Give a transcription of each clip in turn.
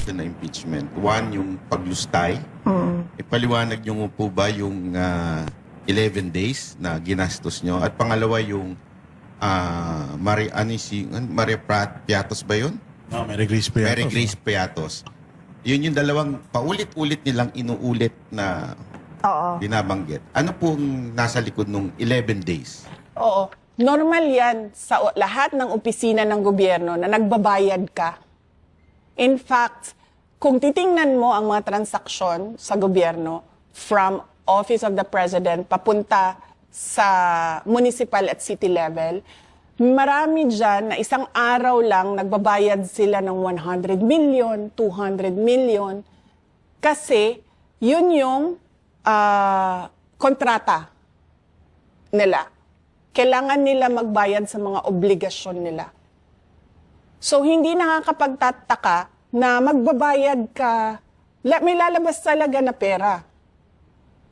ito na impeachment. One, yung paglustay. Ipaliwanag nyo po ba yung 11 days na ginastos nyo? At pangalawa, yung Maria Piatos ba yun? No, Mary Grace Piatos. Mary Grace Piatos. Yun yung dalawang paulit-ulit nilang inuulit na Oo. binabanggit. Ano pong nasa likod nung 11 days? Oo. Normal yan sa lahat ng opisina ng gobyerno na nagbabayad ka. In fact, kung titingnan mo ang mga transaksyon sa gobyerno from Office of the President papunta sa municipal at city level, marami dyan na isang araw lang nagbabayad sila ng 100 million, 200 million, kasi yun yung kontrata nila. Kailangan nila magbayad sa mga obligasyon nila. So, hindi nakakapagtataka na magbabayad ka, may lalabas talaga na pera.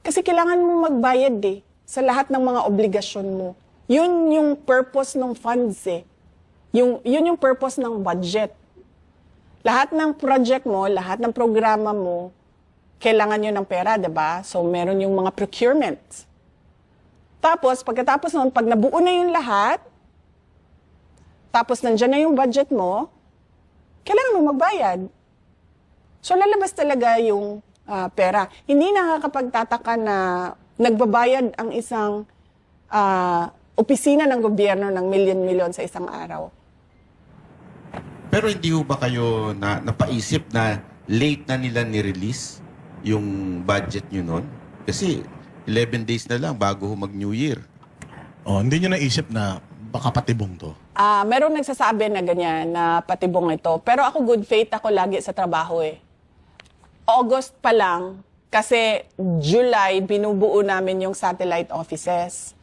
Kasi kailangan mo magbayad sa lahat ng mga obligasyon mo. Yun yung purpose ng funds yun yung purpose ng budget. Lahat ng project mo, lahat ng programa mo, kailangan yun ng pera, diba? So, meron yung mga procurement. Tapos, pagkatapos nun, pag nabuo na yung lahat, tapos nandyan na yung budget mo, kailangan mo magbayad. So, lalabas talaga yung pera. Hindi nakakapagtataka na nagbabayad ang isang opisina ng gobyerno ng milyon-milyon sa isang araw. Pero hindi ho ba kayo napaisip na late na nila ni-release yung budget nyo nun? Kasi 11 days na lang bago mag-New Year. Oh, hindi nyo naisip na baka patibong to? Meron nagsasabi na ganyan, na patibong ito. Pero ako good faith ako lagi sa trabaho August pa lang, kasi July, binubuo namin yung satellite offices.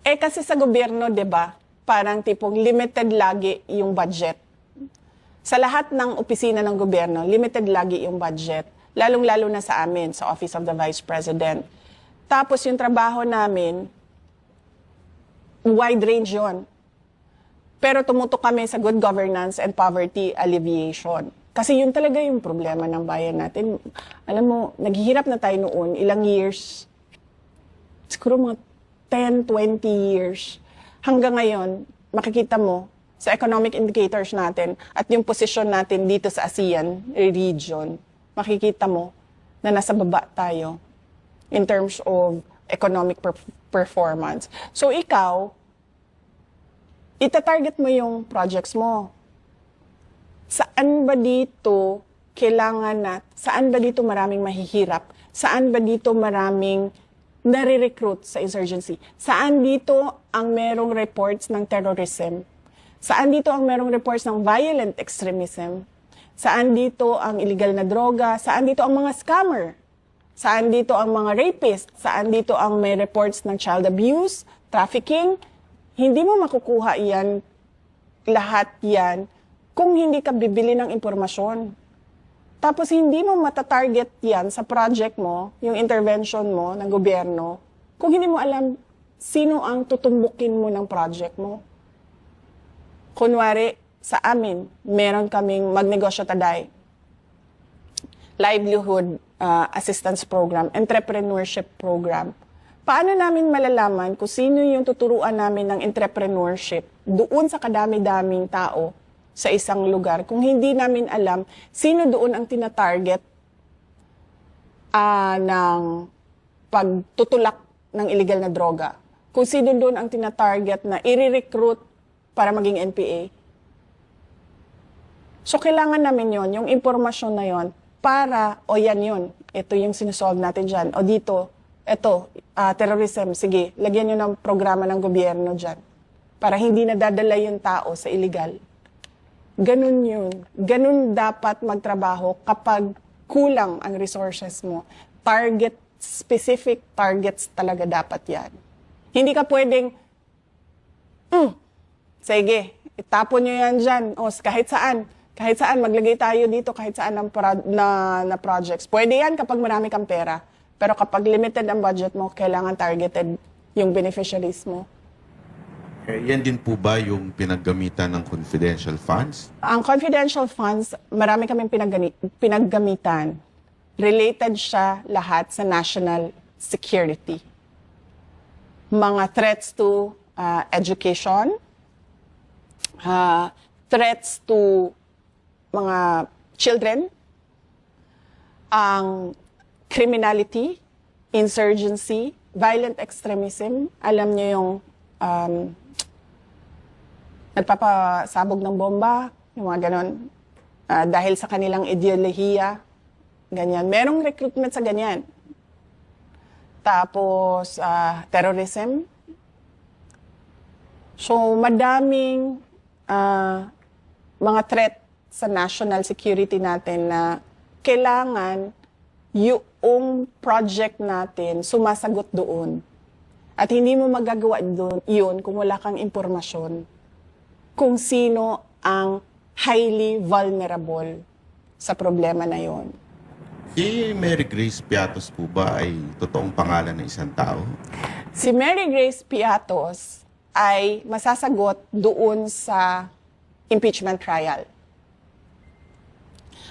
Kasi sa gobyerno, di ba, parang tipong limited lagi yung budget. Sa lahat ng opisina ng gobyerno, limited lagi yung budget. Lalong-lalo na sa amin, sa Office of the Vice President. Tapos yung trabaho namin, wide range yun. Pero tumutok kami sa good governance and poverty alleviation. Kasi yun talaga yung problema ng bayan natin. Alam mo, naghihirap na tayo noon, ilang years, siguro mga 10, 20 years. Hanggang ngayon, makikita mo sa economic indicators natin at yung posisyon natin dito sa ASEAN region, makikita mo na nasa baba tayo in terms of economic performance. So ikaw, itatarget mo yung projects mo. Saan ba dito kailangan saan ba dito maraming mahihirap? Saan ba dito maraming nare-recruit sa insurgency? Saan dito ang merong reports ng terrorism? Saan dito ang merong reports ng violent extremism? Saan dito ang illegal na droga? Saan dito ang mga scammer? Saan dito ang mga rapist? Saan dito ang may reports ng child abuse, trafficking? Hindi mo makukuha yan, lahat yan, kung hindi ka bibili ng impormasyon. Tapos hindi mo matatarget yan sa project mo, yung intervention mo ng gobyerno, kung hindi mo alam sino ang tutumbukin mo ng project mo. Kunwari, sa amin, meron kaming Magnegosyo Taday, livelihood assistance program, entrepreneurship program. Paano namin malalaman kung sino yung tuturuan namin ng entrepreneurship doon sa kadami-daming tao sa isang lugar kung hindi namin alam sino doon ang tinatarget ng pagtutulak ng illegal na droga? Kung sino doon ang tinatarget na i-recruit para maging NPA? So, kailangan namin yon, yung impormasyon na yon, para, yan yun, ito yung sinusolve natin dyan. O dito, ito, terrorism, sige, lagyan nyo ng programa ng gobyerno dyan. Para hindi nadadala yung tao sa illegal. Ganun yun. Ganun dapat magtrabaho kapag kulang ang resources mo. Specific targets talaga dapat yan. Hindi ka pwedeng, sige, itapon nyo yan dyan. O, kahit saan. Kahit saan, maglagay tayo dito, kahit saan na projects. Pwede yan kapag marami kang pera. Pero kapag limited ang budget mo, kailangan targeted yung beneficiaries mo. Yan din po ba yung pinaggamitan ng confidential funds? Ang confidential funds, marami kaming pinaggamitan. Related siya lahat sa national security. Mga threats to education, threats to mga children, ang criminality, insurgency, violent extremism. Alam niyo yung nagpapasabog ng bomba, yung mga ganon. Dahil sa kanilang ideolohiya, ganyan. Merong recruitment sa ganyan. Tapos, terrorism. So, madaming mga threat sa national security natin na kailangan yung project natin sumasagot doon. At hindi mo magagawa doon yun kung wala kang impormasyon kung sino ang highly vulnerable sa problema na yon. Si Mary Grace Piatos po ba ay totoong pangalan ng isang tao? Si Mary Grace Piatos ay masasagot doon sa impeachment trial.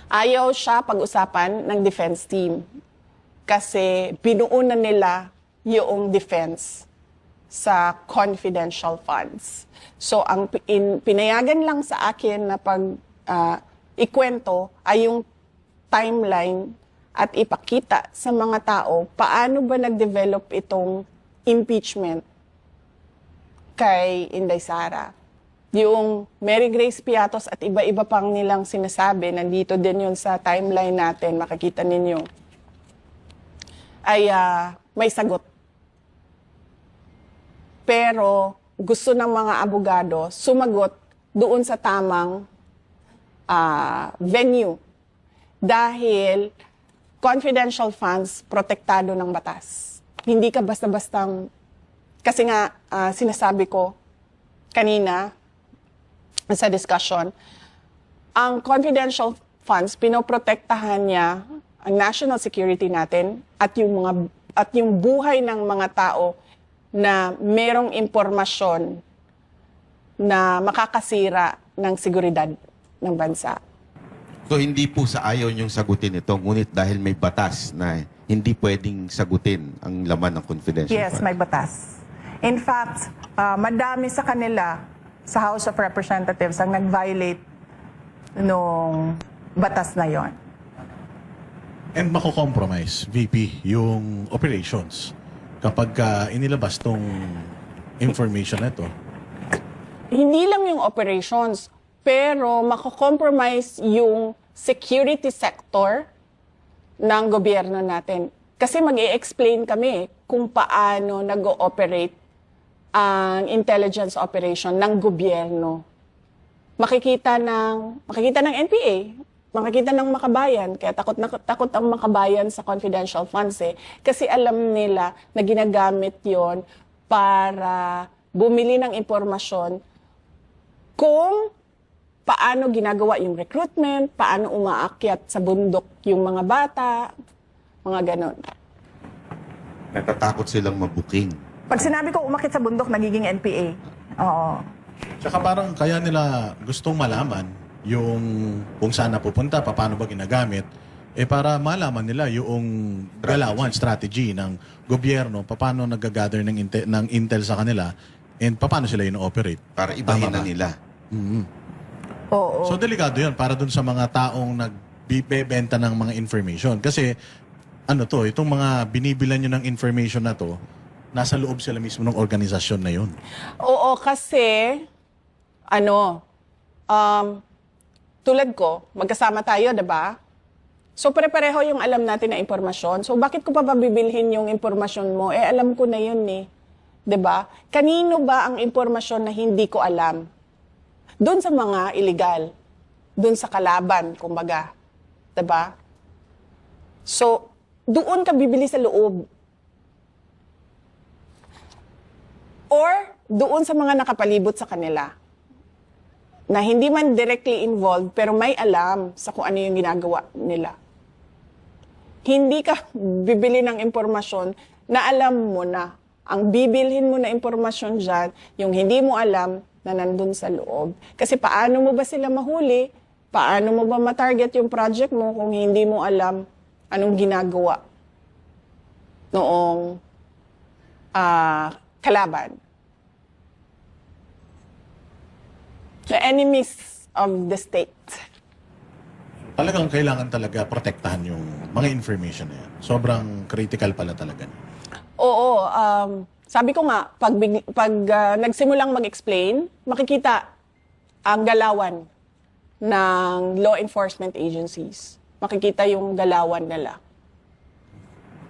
Ayaw siya pag-usapan ng defense team kasi pinuunan nila yung defense sa confidential funds. So, ang pinayagan lang sa akin na ikwento ay yung timeline at ipakita sa mga tao paano ba nag-develop itong impeachment kay Inday Sara. Yung Mary Grace Piatos at iba-iba pang nilang sinasabi, nandito din yun sa timeline natin, makikita ninyo, ay may sagot. Pero gusto ng mga abogado sumagot doon sa tamang venue. Dahil confidential funds protektado ng batas. Hindi ka basta-bastang, kasi nga sinasabi ko kanina sa discussion, ang confidential funds, pinoprotektahan niya ang national security natin at yung buhay ng mga tao na merong impormasyon na makakasira ng seguridad ng bansa. So hindi po sa ayaw niyong sagutin ito, ngunit dahil may batas na hindi pwedeng sagutin ang laman ng confidential Yes, fund. may batas. In fact, madami sa kanila sa House of Representatives ang nag-violate nung batas na yon. And mako-compromise, VP, yung operations kapag inilabas tong information na ito. Hindi lang yung operations, pero mako-compromise yung security sector ng gobyerno natin. Kasi mag-i-explain kami kung paano nag-ooperate ang intelligence operation ng gobyerno. Makikita ng NPA, makikita ng makabayan, kaya takot ang makabayan sa confidential funds kasi alam nila na ginagamit yon para bumili ng impormasyon kung paano ginagawa yung recruitment, paano umaakyat sa bundok yung mga bata, mga ganon. Natatakot silang mabuking. Pag sinabi ko umakit sa bundok, nagiging NPA. Oo. Tsaka parang kaya nila gustong malaman yung kung saan napupunta, paano ba ginagamit, para malaman nila yung galawan, strategy ng gobyerno, paano nag-gather ng intel sa kanila, and paano sila ino-operate. Para ibahin na Tama ba? nila. Oo. So delikado yan para dun sa mga taong nagbibenta ng mga information. Kasi itong mga binibilan nyo ng information na to, nasa loob sila mismo ng organisasyon na yun. Oo, kasi, tulad ko, magkasama tayo, diba? So, pare-pareho yung alam natin na impormasyon. So, bakit ko pa bibilhin yung impormasyon mo? Alam ko na yun Diba? Kanino ba ang impormasyon na hindi ko alam? Doon sa mga illegal. Doon sa kalaban, kumbaga. Diba? So, doon ka bibili sa loob. Or, doon sa mga nakapalibot sa kanila. Na hindi man directly involved, pero may alam sa kung ano yung ginagawa nila. Hindi ka bibili ng impormasyon na alam mo na Ang bibilhin mo na impormasyon dyan, yung hindi mo alam na nandun sa loob. Kasi paano mo ba sila mahuli? Paano mo ba matarget yung project mo kung hindi mo alam anong ginagawa noong kalaban? The enemies of the state. Talagang kailangan talaga protektahan yung mga information na yan. Sobrang critical pala talaga. Oo, sabi ko nga, pag nagsimulang mag-explain, makikita ang galawan ng law enforcement agencies. Makikita yung galawan nila.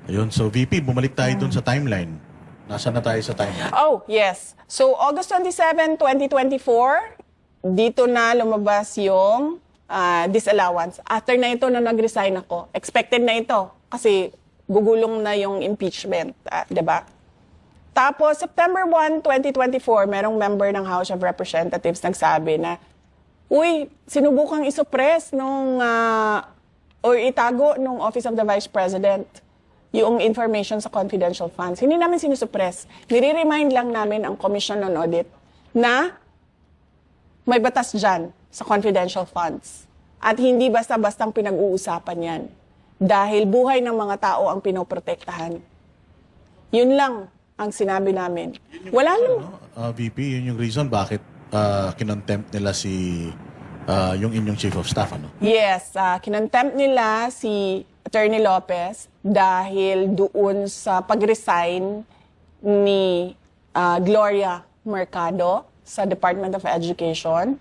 Ayun, so VP, bumalik tayo dun sa timeline. Nasaan na tayo sa timeline? Oh, yes. So, August 27, 2024, dito na lumabas yung disallowance. After na ito, na nag-resign ako, expected na ito kasi gugulong na yung impeachment, 'di ba? Tapos, September 1, 2024, merong member ng House of Representatives nagsabi na, uy, sinubukang isuppress or itago nung Office of the Vice President yung information sa confidential funds. Hindi namin sinusuppress. Nire-remind lang namin ang Commission on Audit na may batas dyan sa confidential funds. At hindi basta-bastang pinag-uusapan yan. Dahil buhay ng mga tao ang pinoprotektahan. Yun lang ang sinabi namin. Wala lang. VP, yun yung reason bakit kinontempt nila yung inyong Chief of Staff, ano? Yes, kinontempt nila si Attorney Lopez dahil doon sa pag-resign ni Gloria Mercado sa Department of Education,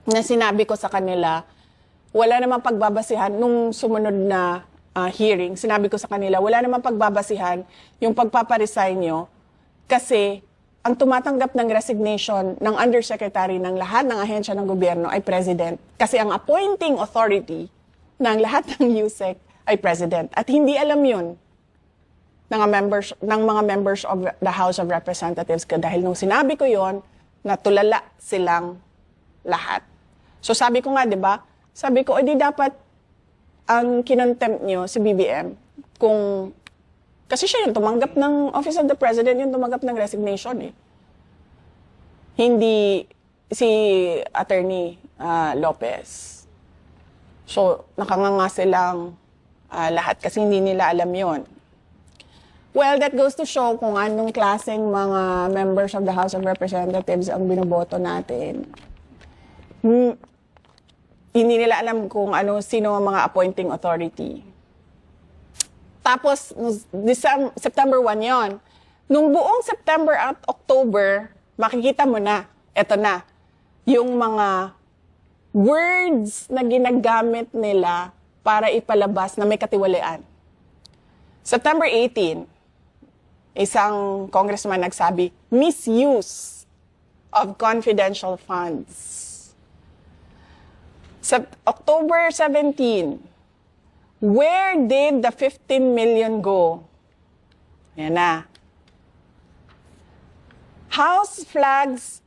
na sinabi ko sa kanila, wala namang pagbabasihan, nung sumunod na hearing, sinabi ko sa kanila, wala namang pagbabasihan yung pagpaparesign nyo kasi ang tumatanggap ng resignation ng undersecretary ng lahat ng ahensya ng gobyerno ay president. Kasi ang appointing authority ng lahat ng USEC ay president. At hindi alam yun ng mga members of the House of Representatives. Dahil nung sinabi ko yon, natulala silang lahat. So sabi ko nga, di ba? Sabi ko, edi dapat ang kinontempt nyo si BBM kasi siya yung tumanggap ng Office of the President, yung tumanggap ng resignation eh. Hindi si Attorney Lopez. So, nakanganga silang lahat kasi hindi nila alam yon. Well, that goes to show kung anong klaseng mga members of the House of Representatives ang binoboto natin. Hindi nila alam kung sino ang mga appointing authority. Tapos, September 1 yon. Nung buong September at October, makikita mo na, eto na, yung mga words na ginagamit nila para ipalabas na may katiwalian. September 18, isang congressman nagsabi, misuse of confidential funds. October 17, where did the 15 million go? Yan na. House flags,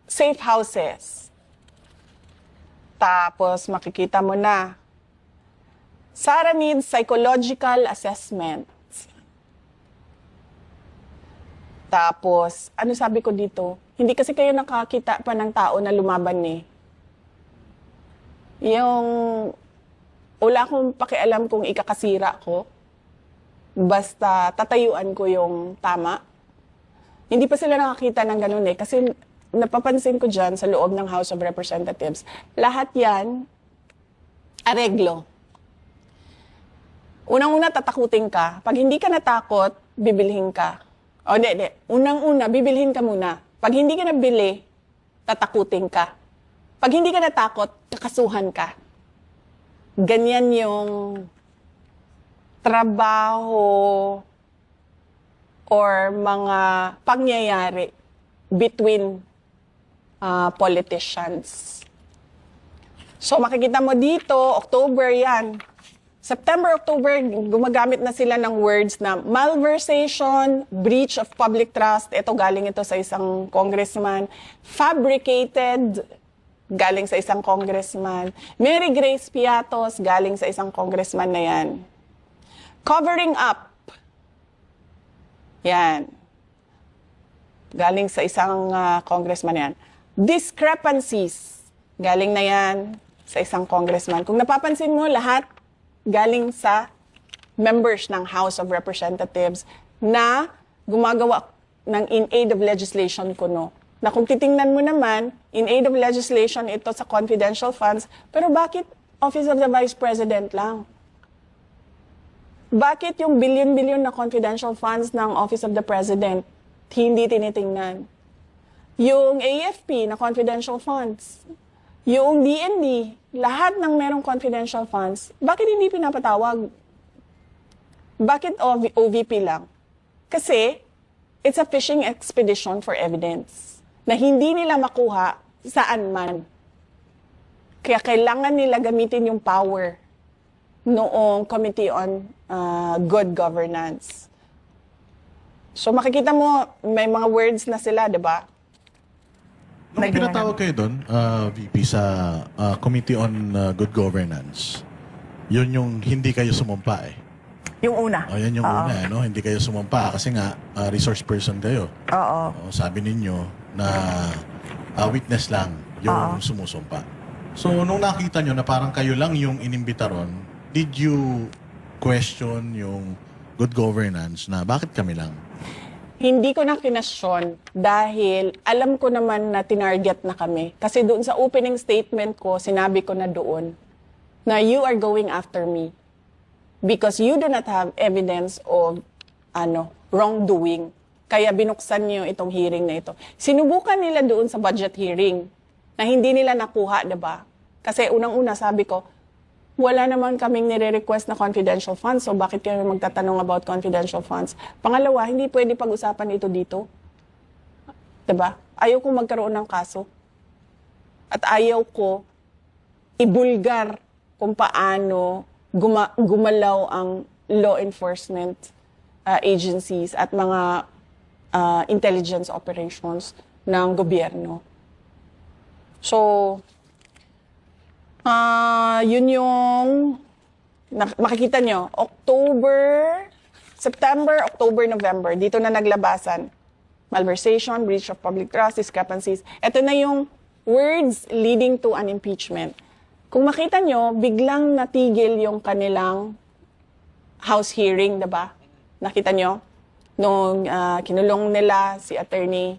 safe houses. Tapos makikita mo na, Sara needs psychological assessment. Tapos, ano sabi ko dito? Hindi kasi kayo nakakita pa ng tao na lumaban eh. Yung wala akong pakialam kung ikakasira ko. Basta tatayuan ko yung tama. Hindi pa sila nakakita ng ganun eh. Kasi napapansin ko dyan sa loob ng House of Representatives, lahat yan, areglo. Unang-una, tatakutin ka. Pag hindi ka natakot, bibilhin ka. O, hindi. Unang-una, bibilhin ka muna. Pag hindi ka nabili, tatakutin ka. Pag hindi ka natakot, kakasuhan ka. Ganyan yung trabaho or mga pangyayari between politicians. So makikita mo dito, October yan. September, October, gumagamit na sila ng words na malversation, breach of public trust. Ito galing ito sa isang congressman. Fabricated, galing sa isang congressman. Mary Grace Piatos, galing sa isang congressman na yan. Covering up. Yan. galing sa isang congressman yan. Discrepancies, galing na yan sa isang congressman. Kung napapansin mo, lahat galing sa members ng House of Representatives na gumagawa ng in aid of legislation kuno. Na kung titingnan mo naman, in aid of legislation ito sa confidential funds, pero bakit Office of the Vice President lang? Bakit yung billion-billion na confidential funds ng Office of the President hindi tinitingnan? Yung AFP na confidential funds, yung DND, lahat ng merong confidential funds, bakit hindi pinapatawag? Bakit OVP lang? Kasi it's a fishing expedition for evidence na hindi nila makuha saan man. Kaya kailangan nila gamitin yung power noong Committee on Good Governance. So makikita mo, may mga words na sila, di ba? Nung pinatawag kayo doon, VP, sa Committee on Good Governance, yun yung hindi kayo sumumpa eh. Yung una. O, yan yung una, no? Hindi kayo sumumpa kasi nga resource person kayo. Oo. O, sabi ninyo na witness lang yung sumusumpa. So, nung nakita nyo na parang kayo lang yung inimbita ron, did you question yung good governance na bakit kami lang? Hindi ko na kinasyon dahil alam ko naman na tinarget na kami. Kasi doon sa opening statement ko, sinabi ko na doon na you are going after me because you do not have evidence of wrongdoing. Kaya binuksan niyo itong hearing na ito. Sinubukan nila doon sa budget hearing na hindi nila nakuha, diba? Kasi unang-una sabi ko, wala naman kaming nire-request na confidential funds, so bakit kami magtatanong about confidential funds? Pangalawa, hindi pwede pag-usapan ito dito. Diba? Ayaw ko magkaroon ng kaso. At ayaw ko ibulgar kung paano gumalaw ang law enforcement agencies at mga intelligence operations ng gobyerno. So, yun yung makikita nyo, September, October, November, dito na naglabasan. Malversation, breach of public trust, discrepancies. Ito na yung words leading to an impeachment. Kung makita nyo, biglang natigil yung kanilang House hearing, diba? Nakita nyo? Nung kinulong nila si Attorney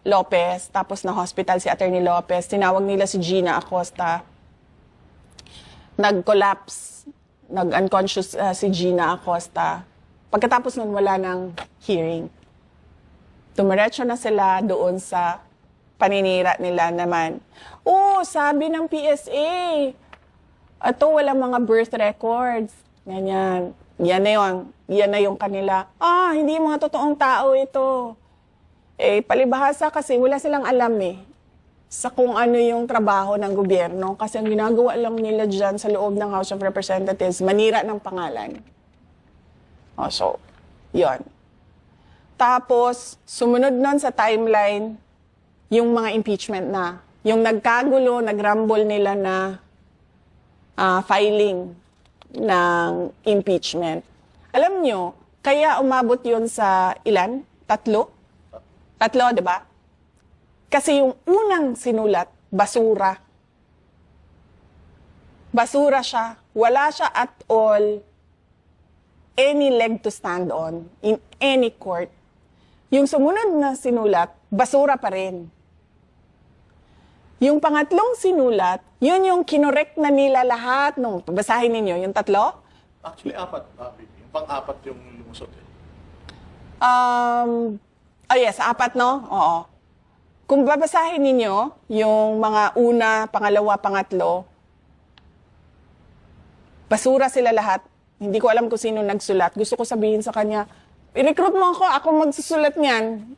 Lopez, tapos na hospital si Attorney Lopez, tinawag nila si Gina Acosta. Nag-collapse, nag-unconscious si Gina Acosta. Pagkatapos nun, wala ng hearing. Dumiretso na sila doon sa paninira nila naman. Sabi ng PSA, ito walang mga birth records. Ganyan. Yan na yung kanila. Hindi mga totoong tao ito. Palibhasa kasi wala silang alam sa kung ano yung trabaho ng gobyerno. Kasi ang ginagawa lang nila dyan sa loob ng House of Representatives, manira ng pangalan. So, yon. Tapos, sumunod nun sa timeline, yung mga impeachment na. Yung nagkagulo, nagrumble nila na filing ng impeachment. Alam nyo, kaya umabot yun sa ilan? 3? 3, di ba? Kasi yung unang sinulat, basura. Basura siya. Wala siya at all any leg to stand on in any court. Yung sumunod na sinulat, basura pa rin. Yung pangatlong sinulat, yun yung kinorek na nila lahat nung basahin ninyo, yung 3. Actually, 4. Yung pang-4 yung lumusot eh. Yes, 4, no? Oo. Kung babasahin ninyo, yung mga una, pangalawa, pangatlo, basura sila lahat. Hindi ko alam kung sino nagsulat. Gusto ko sabihin sa kanya, i-recruit mo ako magsusulat niyan.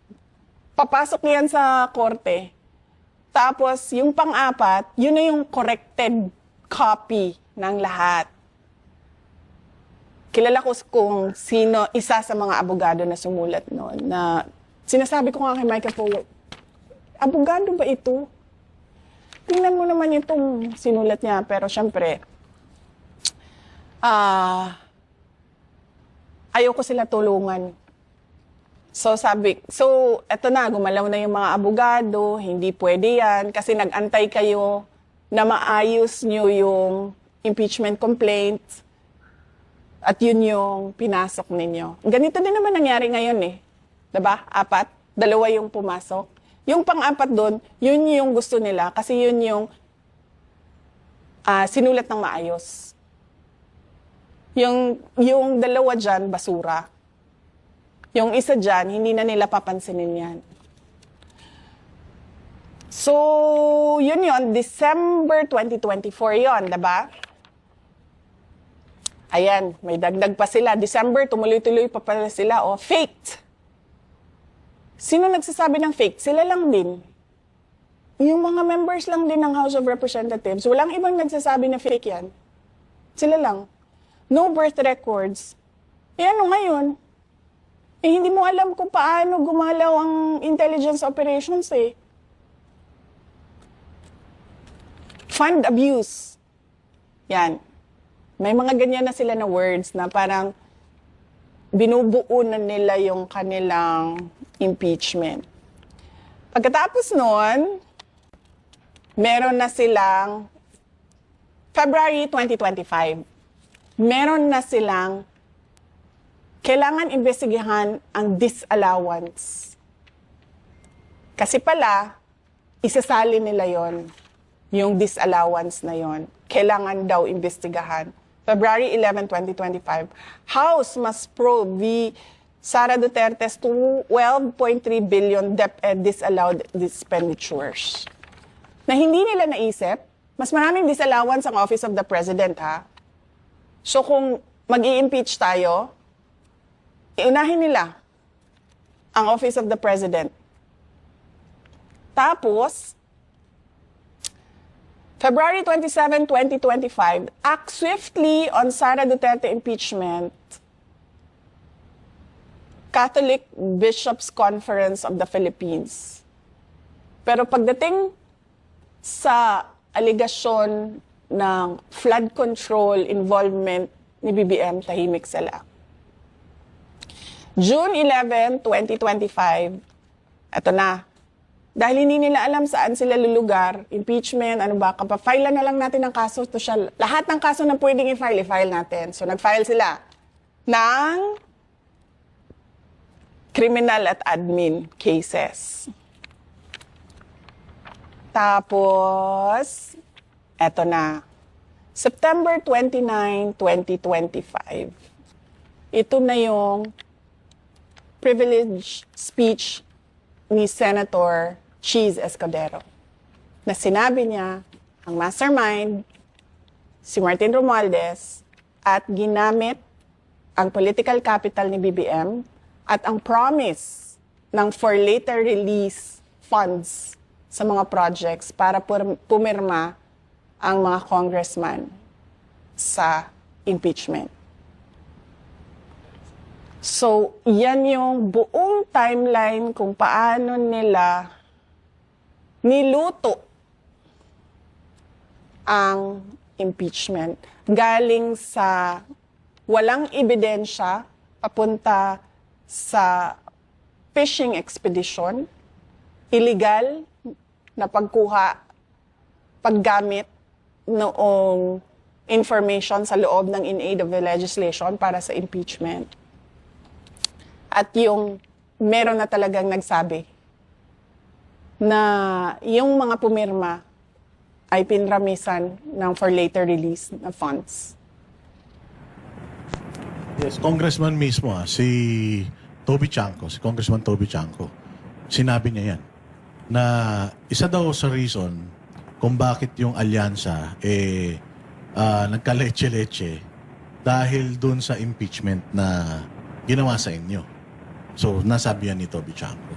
Papasok niyan sa korte. Tapos, yung pang-4, yun na yung corrected copy ng lahat. Kilala ko kung sino, isa sa mga abogado na sumulat noon, na sinasabi ko nga kay Michael Poe, abogado ba ito? Tingnan mo naman itong sinulat niya. Pero syempre, ayaw ko sila tulungan. So eto na, gumalaw na yung mga abogado, hindi pwede yan kasi nag-antay kayo na maayos nyo yung impeachment complaint at yun yung pinasok ninyo. Ganito din naman nangyari ngayon eh. 'Di ba? 4, 2 yung pumasok. Yung pang-4 doon, yun yung gusto nila kasi yun yung sinulat ng maayos. Yung 2 dyan, basura. Yung isa dyan, hindi na nila papansinin yan. So, yun, December 2024 yun, diba? Ayan, may dagdag pa sila. December, tumuloy-tuloy pa pala sila. Faked. Sino nagsasabi ng fake? Sila lang din. Yung mga members lang din ng House of Representatives. Walang ibang nagsasabi na fake yan. Sila lang. No birth records. Ano ngayon? Hindi mo alam kung paano gumalaw ang intelligence operations eh. Fund abuse. Yan. May mga ganyan na sila na words na parang binubuo na nila yung kanilang impeachment. Pagkatapos nun, meron na silang February 2025. Meron na silang kailangan investigahan ang disallowance. Kasi pala, isasali nila yon, yung disallowance na yon. Kailangan daw investigahan. February 11, 2025, House must probe the Sara Duterte's 12.3 billion DepEd disallowed expenditures. Na hindi nila naisip, mas maraming disallowance ang Office of the President, ha? So kung mag-i-impeach tayo, iunahin nila ang Office of the President. Tapos, February 27, 2025, act swiftly on Sara Duterte impeachment. Catholic Bishops Conference of the Philippines. Pero pagdating sa aligasyon ng flood control involvement ni BBM, tahimik sila. June 11, 2025, eto na. Dahil hindi nila alam saan sila lulugar, impeachment, ano ba, kapafile na lang natin ang kaso. To siya, lahat ng kaso na pwedeng i-file natin. So nag-file sila ng criminal at admin cases. Tapos, eto na. September 29, 2025. Ito na yung privileged speech ni Senator Cheese Escudero na sinabi niya ang mastermind, si Martin Romualdez, at ginamit ang political capital ni BBM at ang promise ng for later release funds sa mga projects para pumirma ang mga congressman sa impeachment. So, yan yung buong timeline kung paano nila niluto ang impeachment. Galing sa walang ebidensya papunta sa fishing expedition, illegal na paggamit noong information sa loob ng in aid of the legislation para sa impeachment. At yung meron na talagang nagsabi na yung mga pumirma ay pinramisan ng for later release na funds. Yes, Congressman mismo, si Toby Chanco, si Congressman Toby Chanco, sinabi niya yan, na isa daw sa reason kung bakit yung alyansa nagka-leche-leche dahil dun sa impeachment na ginawa sa inyo. So, nasabi yan ni Toby Chanco.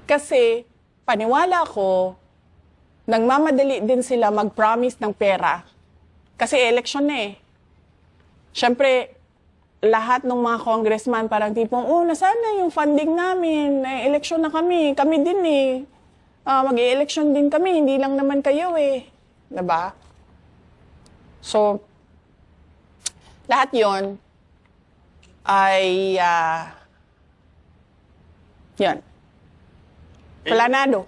Kasi, paniwala ko, nagmamadali din sila mag-promise ng pera. Kasi election na eh. Siyempre, lahat ng mga congressman parang tipong, nasaan na yung funding namin? Election na kami. Kami din eh. Mag-i-election din kami. Hindi lang naman kayo eh. Diba? So, lahat yon ay Yan. Planado.